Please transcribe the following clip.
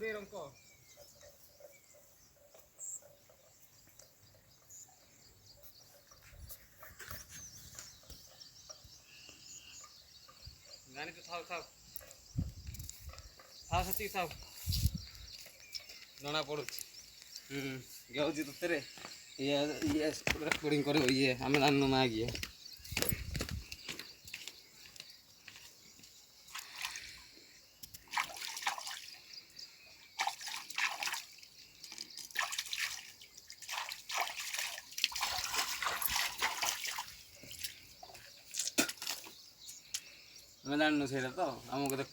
अरे रंको गाने तो थाव थाव थाव सती थाव जना पड़ुछ गाउजी तो तेरे ये रेकॉर्डिंग करो ये हमें दान मा गया हमें दान नो छेड़ा तो हमको तो